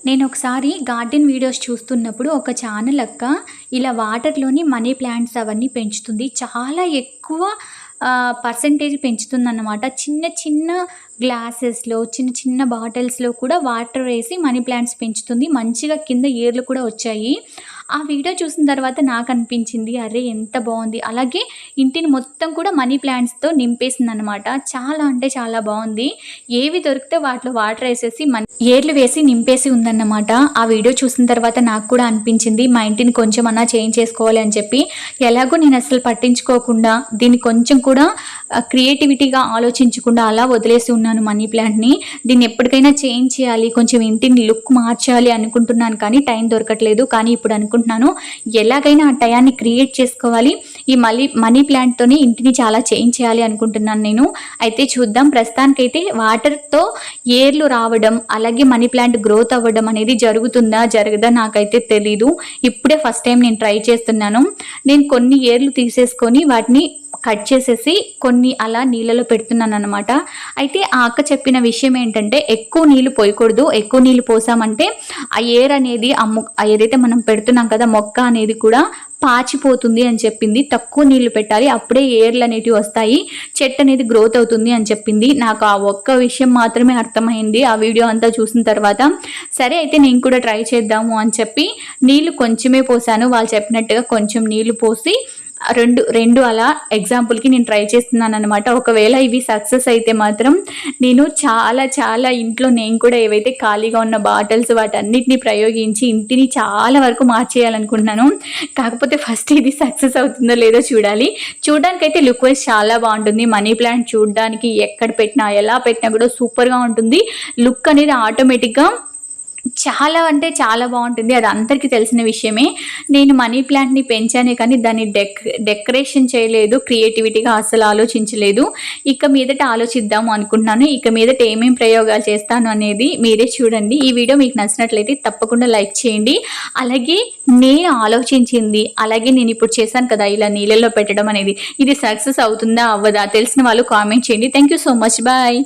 నేను ఒకసారి garden videos చూస్తున్నప్పుడు ఒక ఛానల్ అక్క ఇలా వాటర్‌లోని మనీ ప్లాంట్స్ అవన్నీ పెంచుతుంది. చాలా ఎక్కువ పర్సెంటేజ్ పెంచుతుందన్నమాట. చిన్న చిన్న గ్లాసెస్‌లో, చిన్న చిన్న బాటిల్స్‌లో కూడా వాటర్ వేసి మనీ ప్లాంట్స్ పెంచుతుంది. మంచిగా కింద ఏర్లు కూడా వచ్చాయి. ఆ వీడియో చూసిన తర్వాత నాకనిపించింది, అరే! ఎంత బావుంది. అలాగే ఇంటిని మొత్తం కూడా మనీ ప్లాంట్స్‌తో నింపేసిందనమాట. చాలా అంటే చాలా బావుంది. ఏవి దొరికితే వాటిలో వాటర్ ఏసేసి ఏర్లు వేసి నింపేసి ఉందన్నమాట. ఆ వీడియో చూసిన తర్వాత నాకు కూడా అనిపించింది, మా ఇంటిని కొంచెమన్నా చేంజ్ చేసుకోవాలి అని చెప్పి. ఎలాగో నేను అసలు పట్టించుకోకుండా దీన్ని కొంచెం కూడా క్రియేటివిటీగా ఆలోచించకుండా అలా వదిలేసి ఉన్నాను మనీ ప్లాంట్‌ని. దీన్ని ఎప్పటికైనా చేంజ్ చేయాలి, కొంచెం ఇంటిని లుక్ మార్చాలి అనుకుంటున్నాను కానీ టైం దొరకట్లేదు. కానీ ఇప్పుడు అనుకుంటున్నాను ఎలాగైనా ఆ టయాన్ని క్రియేట్ చేసుకోవాలి. ఈ మనీ ప్లాంట్‌తోనే ఇంటిని చాలా చేంజ్ చేయాలి అనుకుంటున్నాను నేను. అయితే చూద్దాం. ప్రస్తుతానికైతే వాటర్‌తో ఏర్లు రావడం, అలాగే మనీ ప్లాంట్ గ్రోత్ అవ్వడం అనేది జరుగుతుందా జరగదా నాకైతే తెలీదు. ఇప్పుడే ఫస్ట్ టైం నేను ట్రై చేస్తున్నాను. నేను కొన్ని ఏర్లు తీసేసుకొని వాటిని కట్ చేసేసి కొన్ని అలా నీళ్ళలో పెడుతున్నానన్నమాట. అయితే ఆ అక్క చెప్పిన విషయం ఏంటంటే ఎక్కువ నీళ్ళు పోయకూడదు. ఎక్కువ నీళ్ళు పోసామంటే ఆ ఏర్ అనేది ఏదైతే మనం పెడుతున్నాం కదా మొక్క అనేది కూడా పాచిపోతుంది అని చెప్పింది. తక్కువ నీళ్లు పెట్టాలి, అప్పుడే ఏర్లు అనేటివి వస్తాయి, చెట్టు అనేది గ్రోత్ అవుతుంది అని చెప్పింది. నాకు ఆ ఒక్క విషయం మాత్రమే అర్థమైంది ఆ వీడియో అంతా చూసిన తర్వాత. సరే అయితే నేను కూడా ట్రై చేద్దాము అని చెప్పి నీళ్లు కొంచెమే పోసాను. వాళ్ళు చెప్పినట్టుగా కొంచెం నీళ్లు పోసి రెండు అలా ఎగ్జాంపుల్కి నేను ట్రై చేస్తున్నాను అనమాట. ఒకవేళ ఇవి సక్సెస్ అయితే మాత్రం నేను చాలా చాలా ఇంట్లో నేను కూడా ఏవైతే ఖాళీగా ఉన్న బాటిల్స్ వాటన్నిటిని ప్రయోగించి ఇంటిని చాలా వరకు మార్చేయాలనుకుంటున్నాను. కాకపోతే ఫస్ట్ ఇది సక్సెస్ అవుతుందో లేదో చూడాలి. చూడడానికైతే లుక్ వైజ్ చాలా బాగుంటుంది. మనీ ప్లాంట్ చూడడానికి ఎక్కడ పెట్టినా ఎలా పెట్టినా కూడా సూపర్గా ఉంటుంది. లుక్ అనేది ఆటోమేటిక్గా చాలా అంటే చాలా బాగుంటుంది. అది అందరికీ తెలిసిన విషయమే. నేను మనీ ప్లాంట్‌ని పెంచానే కానీ దాన్ని డెకరేషన్ చేయలేదు. క్రియేటివిటీగా అస్సలు ఆలోచించలేదు. ఇక మీదట ఆలోచిద్దాము అనుకుంటున్నాను. ఇక మీదట ఏమేం ప్రయోగాలు చేస్తాను అనేది మీరే చూడండి. ఈ వీడియో మీకు నచ్చినట్లయితే తప్పకుండా లైక్ చేయండి. అలాగే నేను ఆలోచించింది, అలాగే నేను ఇప్పుడు చేశాను కదా ఇలా నీళ్ళలో పెట్టడం అనేది, ఇది సక్సెస్ అవుతుందా అవ్వదా తెలిసిన వాళ్ళు కామెంట్ చేయండి. Thank you so much. Bye.